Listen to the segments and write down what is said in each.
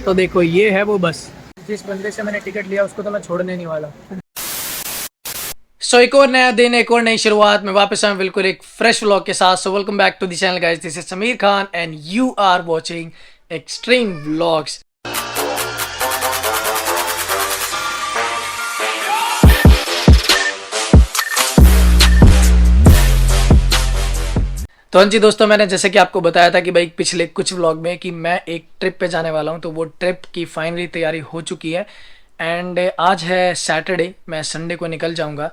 तो देखो ये है वो बस, जिस बंदे से मैंने टिकट लिया उसको तो मैं छोड़ने नहीं वाला। सो एक और नया दिन, एक और नई शुरुआत में वापस आए बिल्कुल एक फ्रेश व्लॉग के साथ। So welcome back to the channel guys, this is Sameer Khan and you are watching extreme vlogs. तो हाँ जी दोस्तों, मैंने जैसे कि आपको बताया था कि भाई पिछले कुछ व्लॉग में कि मैं एक ट्रिप पे जाने वाला हूँ, तो वो ट्रिप की फाइनली तैयारी हो चुकी है। एंड आज है सैटरडे, मैं संडे को निकल जाऊँगा।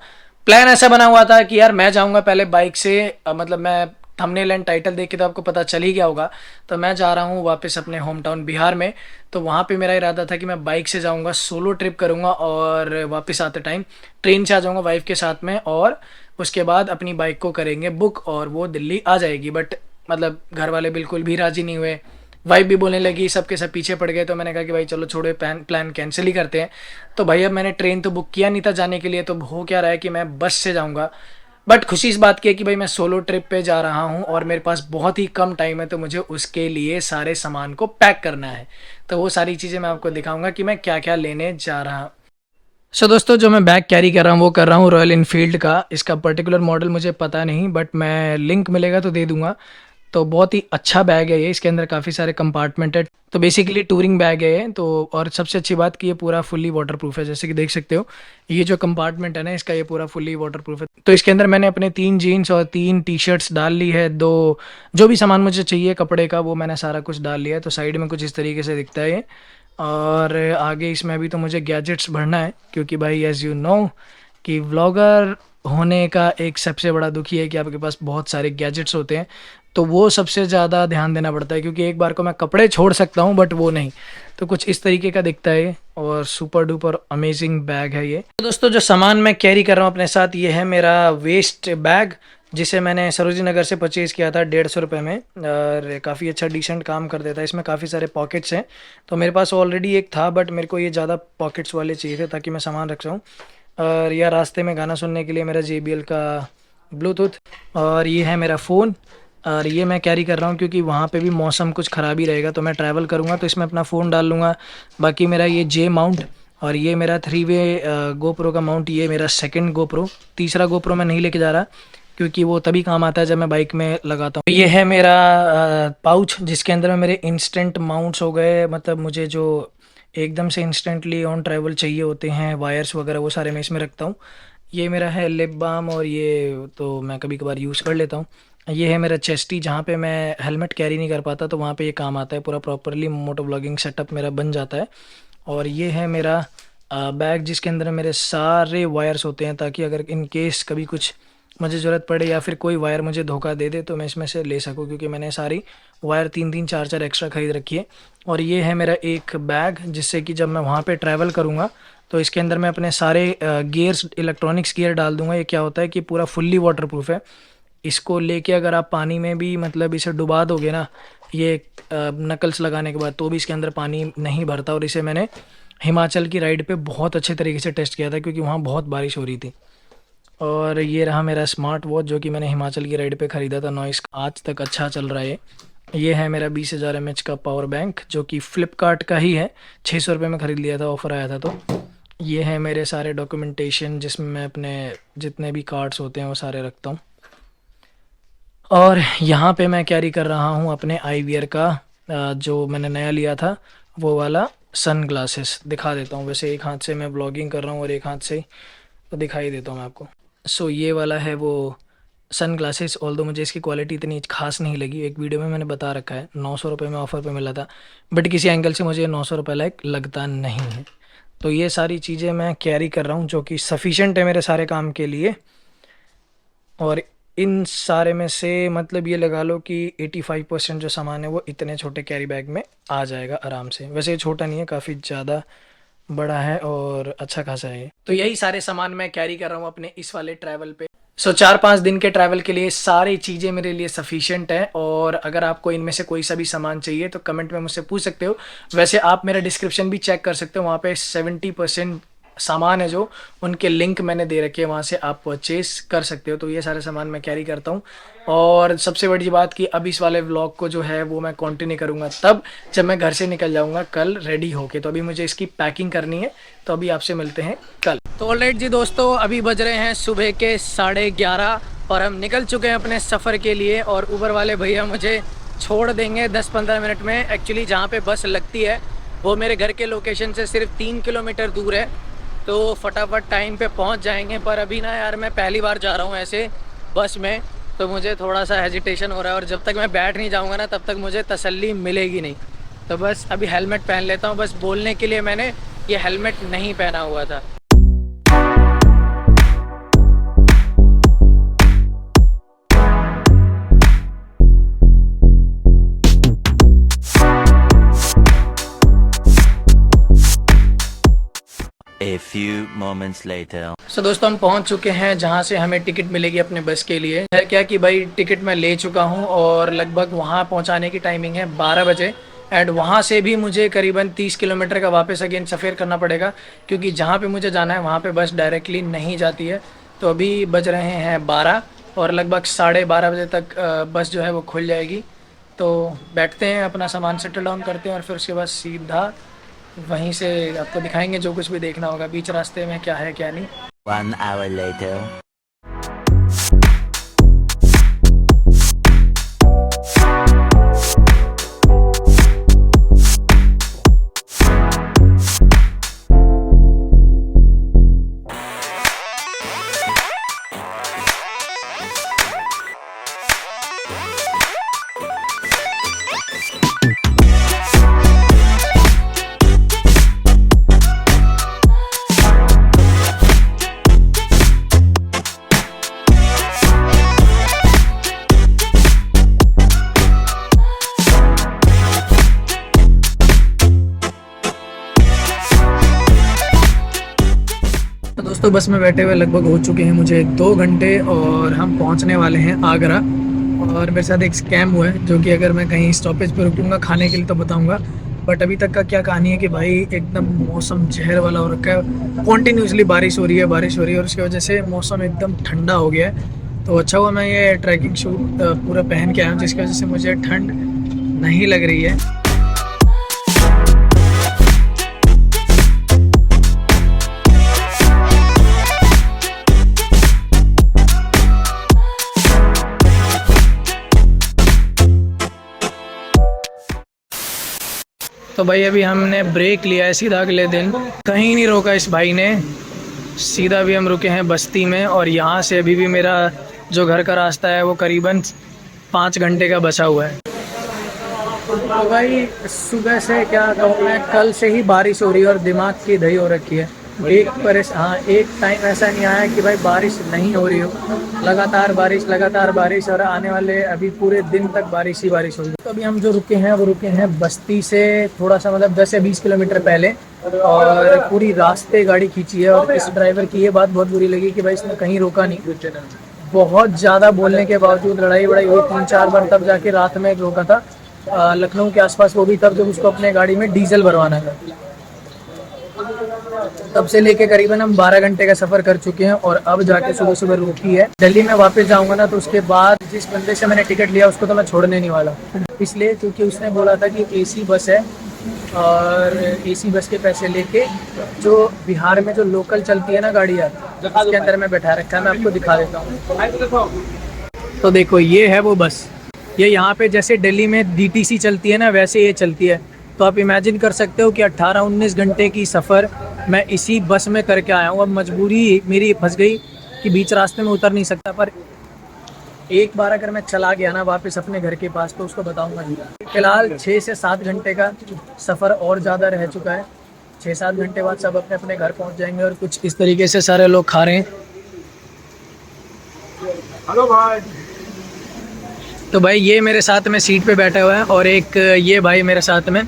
प्लान ऐसा बना हुआ था कि यार मैं जाऊँगा पहले बाइक से, मतलब मैं थंबनेल एंड टाइटल देख के तो आपको पता चल ही गया होगा। तो मैं जा रहा हूँ वापस अपने होम टाउन बिहार में। तो वहाँ पे मेरा इरादा था कि मैं बाइक से जाऊँगा, सोलो ट्रिप करूँगा और वापस आते टाइम ट्रेन से आ जाऊँगा वाइफ के साथ में, और उसके बाद अपनी बाइक को करेंगे बुक और वो दिल्ली आ जाएगी। बट मतलब घर वाले बिल्कुल भी राज़ी नहीं हुए, वाइफ भी बोलने लगी, सबके सब पीछे पड़ गए। तो मैंने कहा कि भाई चलो छोड़ो, प्लान कैंसिल ही करते हैं। तो भाई अब मैंने ट्रेन तो बुक किया नहीं था जाने के लिए, तो हो क्या रहा है कि मैं बस से जाऊँगा। बट खुशी इस बात की है कि भाई मैं सोलो ट्रिप पे जा रहा हूँ और मेरे पास बहुत ही कम टाइम है, तो मुझे उसके लिए सारे सामान को पैक करना है। तो वो सारी चीज़ें मैं आपको दिखाऊंगा कि मैं क्या क्या लेने जा रहा हूँ। सो दोस्तों, जो मैं बैग कैरी कर रहा हूँ वो कर रहा हूँ रॉयल इनफील्ड का। इसका पर्टिकुलर मॉडल मुझे पता नहीं, बट मैं लिंक मिलेगा तो दे दूंगा। तो बहुत ही अच्छा बैग है ये, इसके अंदर काफ़ी सारे कंपार्टमेंट है। तो बेसिकली टूरिंग बैग है ये तो। और सबसे अच्छी बात कि ये पूरा फुल्ली वाटर प्रूफ है, जैसे कि देख सकते हो ये जो कंपार्टमेंट है ना इसका, ये पूरा फुल्ली वाटर प्रूफ है। तो इसके अंदर मैंने अपने 3 जीन्स और 3 टी शर्ट्स डाल ली है। दो जो भी सामान मुझे चाहिए कपड़े का वो मैंने सारा कुछ डाल लिया है। तो साइड में कुछ इस तरीके से दिखता है ये। और आगे इसमें अभी तो मुझे गैजेट्स भरना है, क्योंकि भाई एज़ यू नो कि व्लॉगर होने का एक सबसे बड़ा दुख ही है कि आपके पास बहुत सारे गैजेट्स होते हैं। तो वो सबसे ज़्यादा ध्यान देना पड़ता है, क्योंकि एक बार को मैं कपड़े छोड़ सकता हूँ बट वो नहीं। तो कुछ इस तरीके का दिखता है ये, और सुपर डुपर अमेजिंग बैग है ये। तो दोस्तों, जो सामान मैं कैरी कर रहा हूँ अपने साथ, ये है मेरा वेस्ट बैग, जिसे मैंने सरोजी नगर से परचेज़ किया था 150 रुपये में। और काफ़ी अच्छा डिसेंट काम कर देता है, इसमें काफ़ी सारे पॉकेट्स हैं। तो मेरे पास ऑलरेडी एक था, बट मेरे को ये ज़्यादा पॉकेट्स वाले चाहिए थे ताकि मैं सामान रख सकूँ। और यह रास्ते में गाना सुनने के लिए मेरा JBL का ब्लूटूथ। और ये है मेरा फ़ोन। और ये मैं कैरी कर रहा हूँ क्योंकि वहाँ पे भी मौसम कुछ ख़राब ही रहेगा, तो मैं ट्रैवल करूँगा तो इसमें अपना फ़ोन डाल लूँगा। बाकी मेरा ये J माउंट, और ये मेरा 3-वे GoPro का माउंट, ये मेरा सेकंड GoPro। तीसरा GoPro मैं नहीं लेके जा रहा, क्योंकि वो तभी काम आता है जब मैं बाइक में लगाता हूँ। ये है मेरा पाउच, जिसके अंदर में मेरे इंस्टेंट माउंट्स हो गए, मतलब मुझे जो एकदम से इंस्टेंटली ऑन ट्रैवल चाहिए होते हैं, वायर्स वगैरह, वो सारे मैं इसमें रखता हूँ। ये मेरा है लिप बाम, और ये तो मैं कभी कभार यूज़ कर लेता हूँ। ये है मेरा चेस्टी, जहाँ पे मैं हेलमेट कैरी नहीं कर पाता तो वहाँ पे ये काम आता है, पूरा प्रॉपरली मोटो ब्लॉगिंग सेटअप मेरा बन जाता है। और ये है मेरा बैग, जिसके अंदर मेरे सारे वायर्स होते हैं, ताकि अगर इन केस कभी कुछ मुझे ज़रूरत पड़े या फिर कोई वायर मुझे धोखा दे दे तो मैं इसमें से ले सकूँ, क्योंकि मैंने सारी वायर 3-3 4-4 एक्स्ट्रा ख़रीद रखी है। और ये है मेरा एक बैग, जिससे कि जब मैं वहाँ पे ट्रैवल करूँगा तो इसके अंदर मैं अपने सारे गियर्स, इलेक्ट्रॉनिक्स गियर डाल दूँगा। ये क्या होता है कि पूरा फुल्ली वाटर प्रूफ है। इसको लेके अगर आप पानी में भी मतलब इसे डुबा दोगे ना, ये नकल्स लगाने के बाद, तो भी इसके अंदर पानी नहीं भरता। और इसे मैंने हिमाचल की राइड पे बहुत अच्छे तरीके से टेस्ट किया था, क्योंकि वहाँ बहुत बारिश हो रही थी। और ये रहा मेरा स्मार्ट वॉच, जो कि मैंने हिमाचल की राइड पे ख़रीदा था, नॉइस, आज तक अच्छा चल रहा है। ये है मेरा 20,000 mAh का पावर बैंक, जो कि फ़्लिपकार्ट का ही है, 600 रुपये में ख़रीद लिया था, ऑफ़र आया था। तो ये है मेरे सारे डॉक्यूमेंटेशन, जिसमें मैं अपने जितने भी कार्ड्स होते हैं वो सारे रखता हूँ। और यहाँ पे मैं कैरी कर रहा हूँ अपने आईवियर का जो मैंने नया लिया था, वो वाला सन ग्लासेस। दिखा देता हूँ, वैसे एक हाथ से मैं ब्लॉगिंग कर रहा हूँ और एक हाथ से तो दिखाई देता हूँ मैं आपको। सो ये वाला है वो सन ग्लासेस। ऑल्दो मुझे इसकी क्वालिटी इतनी खास नहीं लगी, एक वीडियो में मैंने बता रखा है 900 रुपये में ऑफ़र पे मिला था, बट किसी एंगल से मुझे 900 रुपये लायक लगता नहीं है। तो ये सारी चीज़ें मैं कैरी कर रहा हूँ, जो कि सफिशेंट है मेरे सारे काम के लिए। और इन सारे में से मतलब ये लगा लो कि 85% जो सामान है वो इतने छोटे कैरी बैग में आ जाएगा आराम से। वैसे ये छोटा नहीं है, काफ़ी ज़्यादा बड़ा है और अच्छा खासा है। तो यही सारे सामान मैं कैरी कर रहा हूँ अपने इस वाले ट्रैवल पे। सो 4-5 दिन के ट्रैवल के लिए सारी चीज़ें मेरे लिए सफिशिएंट है। और अगर आपको इनमें से कोई सा भी सामान चाहिए तो कमेंट में मुझसे पूछ सकते हो। वैसे आप मेरा डिस्क्रिप्शन भी चेक कर सकते हो, वहाँ पे 70% सामान है जो उनके लिंक मैंने दे रखे हैं, वहाँ से आप परचेस कर सकते हो। तो ये सारे सामान मैं कैरी करता हूँ। और सबसे बड़ी बात कि अब इस वाले व्लॉग को जो है वो मैं कंटिन्यू करूँगा तब जब मैं घर से निकल जाऊँगा कल रेडी होके। तो अभी मुझे इसकी पैकिंग करनी है, तो अभी आपसे मिलते हैं कल। तो ऑलराइट जी दोस्तों, अभी बज रहे हैं सुबह के 11:30 और हम निकल चुके हैं अपने सफ़र के लिए। और ऊबर वाले भैया मुझे छोड़ देंगे 10-15 मिनट में। एक्चुअली जहाँ पे बस लगती है वो मेरे घर के लोकेशन से सिर्फ 3 किलोमीटर दूर है, तो फटाफट टाइम पे पहुँच जाएंगे। पर अभी ना यार, मैं पहली बार जा रहा हूँ ऐसे बस में, तो मुझे थोड़ा सा हेजिटेशन हो रहा है। और जब तक मैं बैठ नहीं जाऊँगा ना तब तक मुझे तसल्ली मिलेगी नहीं। तो बस अभी हेलमेट पहन लेता हूँ, बस बोलने के लिए मैंने ये हेलमेट नहीं पहना हुआ था। A few moments later. So, दोस्तों हम पहुंच चुके हैं जहां से हमें टिकट मिलेगी अपने बस के लिए। है क्या कि भाई टिकट मैं ले चुका हूं और लगभग वहां पहुंचाने की टाइमिंग है 12 बजे। एंड वहां से भी मुझे करीबन 30 किलोमीटर का वापस अगेन सफ़र करना पड़ेगा, क्योंकि जहां पे मुझे जाना है वहां पे बस डायरेक्टली नहीं जाती है। तो अभी बज रहे हैं 12 और लगभग 12:30 बजे तक बस जो है वो खुल जाएगी। तो बैठते हैं, अपना सामान सेटल डाउन करते हैं और फिर उसके बाद सीधा वहीं से आपको दिखाएंगे जो कुछ भी देखना होगा बीच रास्ते में क्या है क्या नहीं। 1 hour later. दोस्तों बस में बैठे हुए लगभग हो चुके हैं मुझे 2 घंटे और हम पहुंचने वाले हैं आगरा। और मेरे साथ एक स्कैम हुआ है जो कि अगर मैं कहीं स्टॉपेज पर रुकूंगा खाने के लिए तो बताऊंगा। बट अभी तक का क्या कहानी है कि भाई एकदम मौसम जहर वाला हो रखा है, कॉन्टीन्यूसली बारिश हो रही है और उसकी वजह से मौसम एकदम ठंडा हो गया है। तो अच्छा हुआ मैं ये ट्रैकिंग शूट पूरा पहन के आया हूँ, जिसकी वजह से मुझे ठंड नहीं लग रही है। तो भाई अभी हमने ब्रेक लिया है सीधा अगले दिन, कहीं नहीं रोका इस भाई ने, सीधा भी हम रुके हैं बस्ती में। और यहाँ से अभी भी मेरा जो घर का रास्ता है वो करीबन 5 घंटे का बचा हुआ है। तो भाई सुबह से क्या कहूँ मैं, कल से ही बारिश हो रही है और दिमाग की दही हो रखी है। एक टाइम ऐसा नहीं आया कि भाई बारिश नहीं हो रही हो, लगातार बारिश और आने वाले अभी पूरे दिन तक बारिश ही बारिश होगी। तो अभी हम जो रुके हैं वो रुके हैं बस्ती से थोड़ा सा मतलब 10 या 20 किलोमीटर पहले, और पूरी रास्ते गाड़ी खींची है। और इस ड्राइवर की ये बात बहुत बुरी लगी कि भाई इसने कहीं रोका नहीं, बहुत ज़्यादा बोलने के बावजूद लड़ाई हुई 3-4 बार, तब जाके रात में रोका था लखनऊ के आसपास, वो भी तब जब उसको अपने गाड़ी में डीजल भरवाना था। तब से लेके करीबन हम 12 घंटे का सफ़र कर चुके हैं और अब जाके सुबह रुकी है। दिल्ली में वापस जाऊंगा ना तो उसके बाद जिस बंदे से मैंने टिकट लिया उसको तो मैं छोड़ने नहीं वाला, इसलिए क्योंकि उसने बोला था कि एसी बस है और एसी बस के पैसे लेके जो बिहार में जो लोकल चलती है ना गाड़ियाँ, उसके अंदर में बैठा रखा है। मैं आपको दिखा देता हूँ। तो देखो ये है वो बस, ये यहाँ पे जैसे दिल्ली में DTC चलती है ना वैसे ये चलती है। तो आप इमेजिन कर सकते हो कि 18-19 घंटे की सफ़र मैं इसी बस में करके आया हूँ। अब मजबूरी मेरी फंस गई कि बीच रास्ते में उतर नहीं सकता, पर एक बार अगर मैं चला गया ना वापस अपने घर के पास तो उसको बताऊंगा नहीं। फिलहाल 6 से 7 घंटे का सफ़र और ज़्यादा रह चुका है। 6-7 घंटे बाद सब अपने अपने घर पहुँच जाएंगे और कुछ इस तरीके से सारे लोग खा रहे हैं। हेलो भाई। तो भाई ये मेरे साथ में सीट पे बैठा हुआ है और एक ये भाई मेरे साथ में।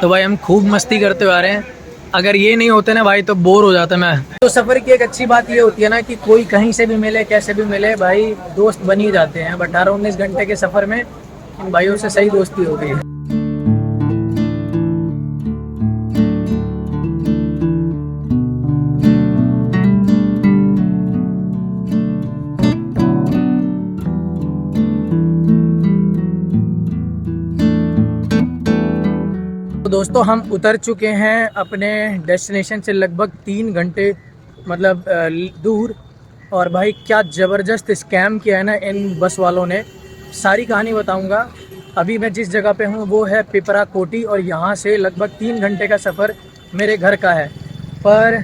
तो भाई हम खूब मस्ती करते हुए आ रहे हैं। अगर ये नहीं होते ना भाई तो बोर हो जाता मैं। तो सफ़र की एक अच्छी बात ये होती है ना कि कोई कहीं से भी मिले कैसे भी मिले भाई दोस्त बन ही जाते हैं। 18-19 घंटे के सफ़र में इन भाइयों से सही दोस्ती हो गई है। दोस्तों हम उतर चुके हैं अपने डेस्टिनेशन से लगभग 3 घंटे मतलब दूर। और भाई क्या ज़बरदस्त स्कैम किया है ना इन बस वालों ने, सारी कहानी बताऊंगा। अभी मैं जिस जगह पे हूँ वो है पिपरा कोटी और यहाँ से लगभग 3 घंटे का सफ़र मेरे घर का है। पर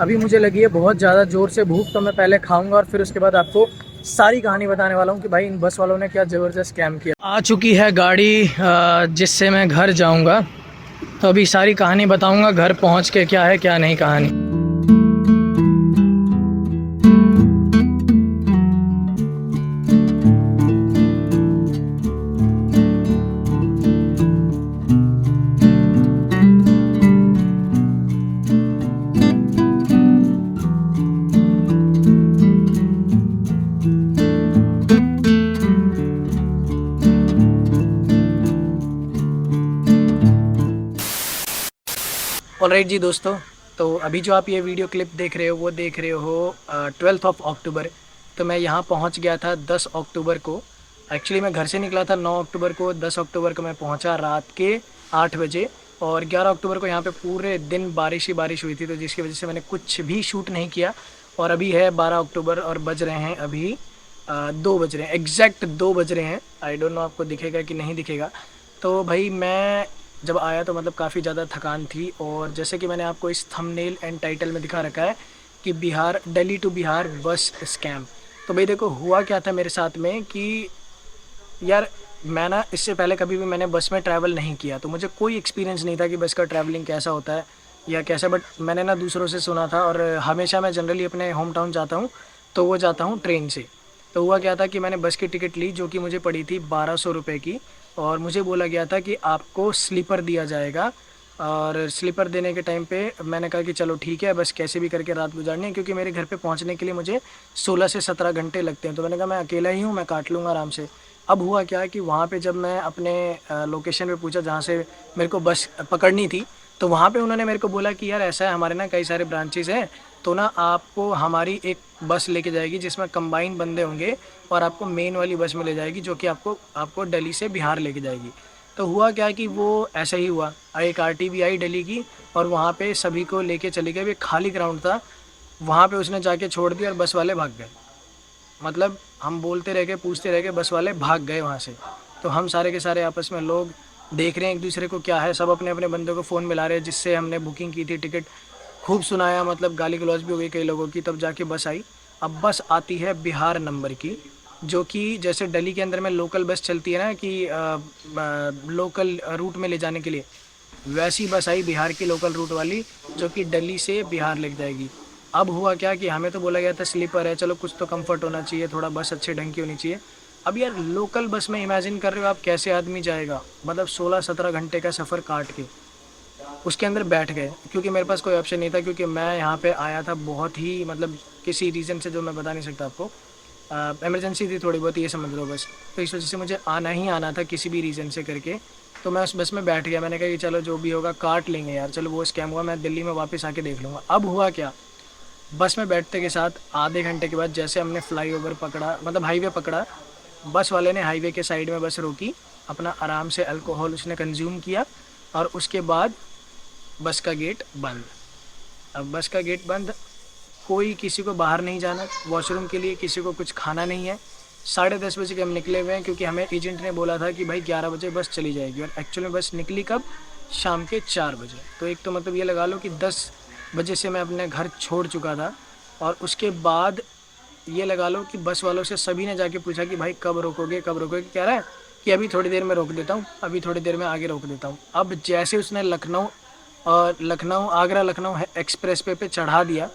अभी मुझे लगी है बहुत ज़्यादा ज़ोर से भूख, तो मैं पहले खाऊंगा और फिर उसके बाद आपको सारी कहानी बताने वाला हूँ कि भाई इन बस वालों ने क्या ज़बरदस्त स्कैम किया। आ चुकी है गाड़ी जिससे मैं घर जाऊँगा, तो अभी सारी कहानी बताऊंगा घर पहुंच के क्या है क्या नहीं कहानी। ऑलराइट जी दोस्तों, तो अभी जो आप ये वीडियो क्लिप देख रहे हो वो देख रहे हो 12 अक्टूबर। तो मैं यहाँ पहुँच गया था 10 अक्टूबर को। एक्चुअली मैं घर से निकला था 9 अक्टूबर को, 10 अक्टूबर को मैं पहुँचा रात के 8 बजे। और 11 अक्टूबर को यहाँ पे पूरे दिन बारिश ही बारिश हुई थी, तो जिसकी वजह से मैंने कुछ भी शूट नहीं किया। और अभी है 12 अक्टूबर और बज रहे हैं अभी 2 बज रहे हैं, एग्जैक्ट 2 बज रहे हैं। आई डोंट नो आपको दिखेगा कि नहीं दिखेगा। तो भाई मैं जब आया तो मतलब काफ़ी ज़्यादा थकान थी, और जैसे कि मैंने आपको इस थंबनेल एंड टाइटल में दिखा रखा है कि बिहार, दिल्ली टू बिहार बस स्कैम। तो भाई देखो हुआ क्या था मेरे साथ में कि यार मैं ना इससे पहले कभी भी मैंने बस में ट्रैवल नहीं किया, तो मुझे कोई एक्सपीरियंस नहीं था कि बस का ट्रैवलिंग कैसा होता है या कैसा। बट मैंने ना दूसरों से सुना था, और हमेशा मैं जनरली अपने होम टाउन जाता हूँ तो वो जाता हूँ ट्रेन से। तो हुआ क्या था कि मैंने बस की टिकट ली जो कि मुझे पड़ी थी 1200 रुपये की, और मुझे बोला गया था कि आपको स्लीपर दिया जाएगा। और स्लीपर देने के टाइम पे मैंने कहा कि चलो ठीक है, बस कैसे भी करके रात गुजारनी है, क्योंकि मेरे घर पे पहुंचने के लिए मुझे 16 से 17 घंटे लगते हैं। तो मैंने कहा मैं अकेला ही हूँ, मैं काट लूँगा आराम से। अब हुआ क्या कि वहाँ पे जब मैं अपने लोकेशन पे पूछा जहाँ से मेरे को बस पकड़नी थी, तो वहाँ पे उन्होंने मेरे को बोला कि यार ऐसा है, हमारे ना कई सारे ब्रांचेज़ हैं, तो ना आपको हमारी एक बस लेके जाएगी जिसमें कंबाइन बंदे होंगे, और आपको मेन वाली बस में ले जाएगी जो कि आपको आपको दिल्ली से बिहार लेके जाएगी। तो हुआ क्या कि वो ऐसा ही हुआ, एक आरटीवी आई दिल्ली की, और वहाँ पे सभी को लेके चली गई। एक खाली ग्राउंड था, वहाँ पे उसने जाके छोड़ दिया और बस वाले भाग गए। मतलब हम बोलते रह गए, पूछते रह गए, बस वाले भाग गए वहाँ से। तो हम सारे के सारे आपस में लोग देख रहे हैं एक दूसरे को क्या है, सब अपने अपने बंदों को फ़ोन मिला रहे हैं जिससे हमने बुकिंग की थी टिकट। खूब सुनाया, मतलब गाली गलौज भी हो गई कई लोगों की। तब जाके बस आई। अब बस आती है बिहार नंबर की, जो कि जैसे दिल्ली के अंदर में लोकल बस चलती है ना कि लोकल रूट में ले जाने के लिए, वैसी बस आई बिहार की लोकल रूट वाली जो कि दिल्ली से बिहार ले जाएगी। अब हुआ क्या कि हमें तो बोला गया था स्लीपर है, चलो कुछ तो कंफर्ट होना चाहिए, थोड़ा बस अच्छे ढंग की होनी चाहिए। अब यार लोकल बस में इमेजिन कर रहे हो आप कैसे आदमी जाएगा, मतलब 16-17 घंटे का सफ़र काट के उसके अंदर बैठ गए, क्योंकि मेरे पास कोई ऑप्शन नहीं था, क्योंकि मैं यहाँ पे आया था बहुत ही मतलब किसी रीज़न से जो मैं बता नहीं सकता आपको। इमरजेंसी थी थोड़ी बहुत, ये समझ लो बस। तो इस वजह से मुझे आना ही आना था किसी भी रीज़न से करके। तो मैं उस बस में बैठ गया, मैंने कहा कि चलो जो भी होगा काट लेंगे यार, चलो वो स्कैम हुआ, मैं दिल्ली में वापस आके देख लूँगा। अब हुआ क्या, बस में बैठते के साथ आधे घंटे के बाद जैसे हमने फ्लाईओवर पकड़ा, मतलब हाईवे पकड़ा, बस वाले ने हाईवे के साइड में बस रोकी, अपना आराम से अल्कोहल उसने कंज्यूम किया, और उसके बाद बस का गेट बंद। अब बस का गेट बंद, कोई किसी को बाहर नहीं जाना वॉशरूम के लिए, किसी को कुछ खाना नहीं है। 10:30 बजे के हम निकले हुए हैं, क्योंकि हमें एजेंट ने बोला था कि भाई 11 बजे बस चली जाएगी, और एक्चुअल में बस निकली कब, शाम के 4 बजे। तो एक तो मतलब ये लगा लो कि 10 बजे से मैं अपने घर छोड़ चुका था। और उसके बाद ये लगा लो कि बस वालों से सभी ने जाके पूछा कि भाई कब रोकोगे कब रोकोगे, कह रहा है कि अभी थोड़ी देर में रोक देता हूँ, अभी थोड़ी देर में आगे रोक देता हूँ। अब जैसे उसने लखनऊ आगरा लखनऊ एक्सप्रेस पे चढ़ा दिया,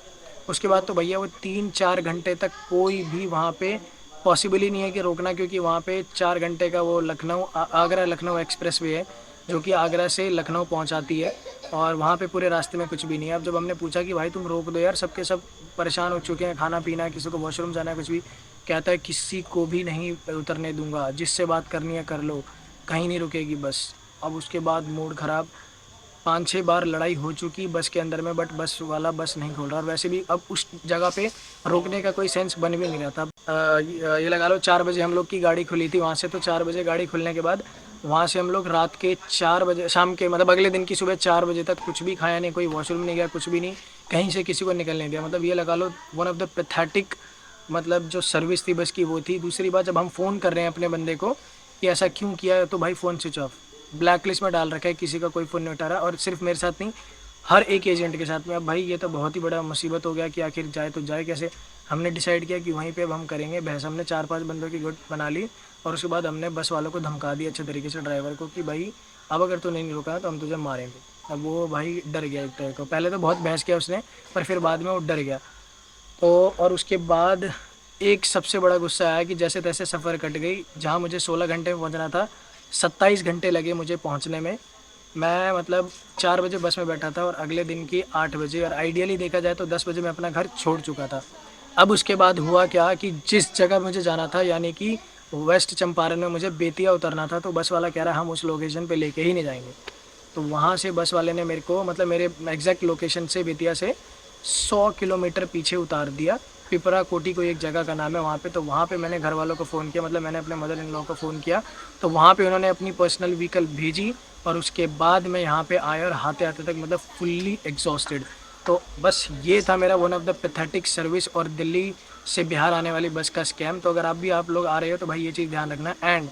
उसके बाद तो भैया वो 3-4 घंटे तक कोई भी वहाँ पे पॉसिबल ही नहीं है कि रोकना, क्योंकि वहाँ पे 4 घंटे का वो आगरा लखनऊ एक्सप्रेस वे है जो कि आगरा से लखनऊ पहुँचाती है, और वहाँ पे पूरे रास्ते में कुछ भी नहीं है। अब जब हमने पूछा कि भाई तुम रोक दो यार, सबके सब परेशान हो चुके हैं, खाना पीना है, किसी को वॉशरूम जाना है, कुछ भी, कहता है किसी को भी नहीं उतरने दूंगा, जिससे बात करनी है कर लो, कहीं नहीं रुकेगी बस। अब उसके बाद मूड ख़राब, 5-6 बार लड़ाई हो चुकी बस के अंदर में, बट बस वाला बस नहीं खोल रहा। और वैसे भी अब उस जगह पे रोकने का कोई सेंस बन भी नहीं रहा था। ये लगा लो 4 बजे हम लोग की गाड़ी खुली थी वहाँ से, तो 4 बजे गाड़ी खुलने के बाद वहाँ से हम लोग रात के 4 बजे, शाम के मतलब अगले दिन की सुबह 4 बजे तक कुछ भी खाया नहीं, कोई वॉशरूम नहीं गया, कुछ भी नहीं, कहीं से किसी को निकलने नहीं दिया। मतलब ये लगा लो वन ऑफ द पैथेटिक मतलब जो सर्विस थी बस की वो थी। दूसरी बात, जब हम फ़ोन कर रहे हैं अपने बंदे को कि ऐसा क्यों किया है, तो भाई phone switch off, black list में डाल रखा है, किसी का कोई फ़ोन नहीं उठा रहा। और सिर्फ मेरे साथ नहीं, हर एक एजेंट के साथ में। अब भाई ये तो बहुत ही बड़ा मुसीबत हो गया कि आखिर जाए तो जाए कैसे। हमने डिसाइड किया कि वहीं पे अब हम करेंगे बहस। हमने 4-5 बंदों की गुट बना ली और उसके बाद हमने बस वालों को धमका दिया अच्छे तरीके से, ड्राइवर को, कि भाई अब अगर तू नहीं रुका तो हम तुझे मारेंगे। अब वो भाई डर गया एक तरह को, पहले तो बहुत बहस किया उसने, पर फिर बाद में वो डर गया। तो और उसके बाद एक सबसे बड़ा गुस्सा आया कि जैसे तैसे सफ़र कट गई। जहाँ मुझे 16 घंटे में पहुँचना था, 27 घंटे लगे मुझे पहुँचने में। मैं मतलब 4 बजे बस में बैठा था और अगले दिन की 8 बजे, और आइडियली देखा जाए तो 10 बजे मैं अपना घर छोड़ चुका था। अब उसके बाद हुआ क्या कि जिस जगह मुझे जाना था, यानी कि वेस्ट चंपारण में मुझे बेतिया उतरना था, तो बस वाला कह रहा है हम उस लोकेशन पे लेके ही नहीं जाएंगे। तो वहाँ से बस वाले ने मेरे को मतलब मेरे एग्जैक्ट लोकेशन से, बेतिया से 100 किलोमीटर पीछे उतार दिया। पिपरा कोटी कोई एक जगह का नाम है वहाँ पे। तो वहाँ पे मैंने घर वालों को फ़ोन किया, मतलब मैंने अपने मदर इन लॉ को फ़ोन किया, तो वहाँ पे उन्होंने अपनी पर्सनल व्हीकल भेजी। और उसके बाद मैं यहाँ पे आया और आते आते तक मतलब फुल्ली एग्जॉस्टेड। तो बस ये था मेरा one of the pathetic service और दिल्ली से बिहार आने वाली बस का स्कैम। तो अगर आप लोग आ रहे हो तो भाई ये चीज़ ध्यान रखना। एंड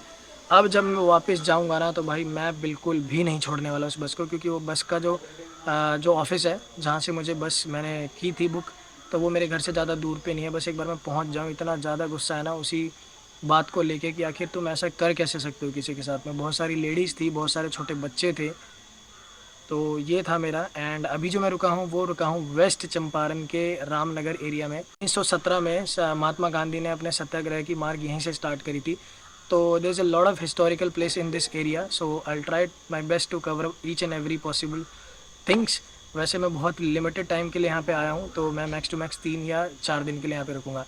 अब जब मैं वापस जाऊंगा ना, तो भाई मैं बिल्कुल भी नहीं छोड़ने वाला उस बस को, क्योंकि वो बस का जो ऑफिस है जहाँ से मुझे बस मैंने की थी बुक, तो वो मेरे घर से ज़्यादा दूर पे नहीं है। बस एक बार मैं पहुँच जाऊँ, इतना ज़्यादा गुस्सा है ना उसी बात को लेके कि आखिर तुम ऐसा कर कैसे सकते हो किसी के साथ में। बहुत सारी लेडीज़ थी, बहुत सारे छोटे बच्चे थे। तो ये था मेरा। एंड अभी जो मैं रुका हूँ वो रुका हूँ वेस्ट चंपारण के रामनगर एरिया में। 1917 में महात्मा गांधी ने अपने सत्याग्रह की मार्ग यहीं से स्टार्ट करी थी। तो there is a lot of historical place in this area, so I try my best to cover each and every possible things. वैसे मैं बहुत लिमिटेड टाइम के लिए यहाँ पे आया हूँ, तो मैं मैक्स टू मैक्स 3 या 4 दिन के लिए यहाँ पे रुकूँगा।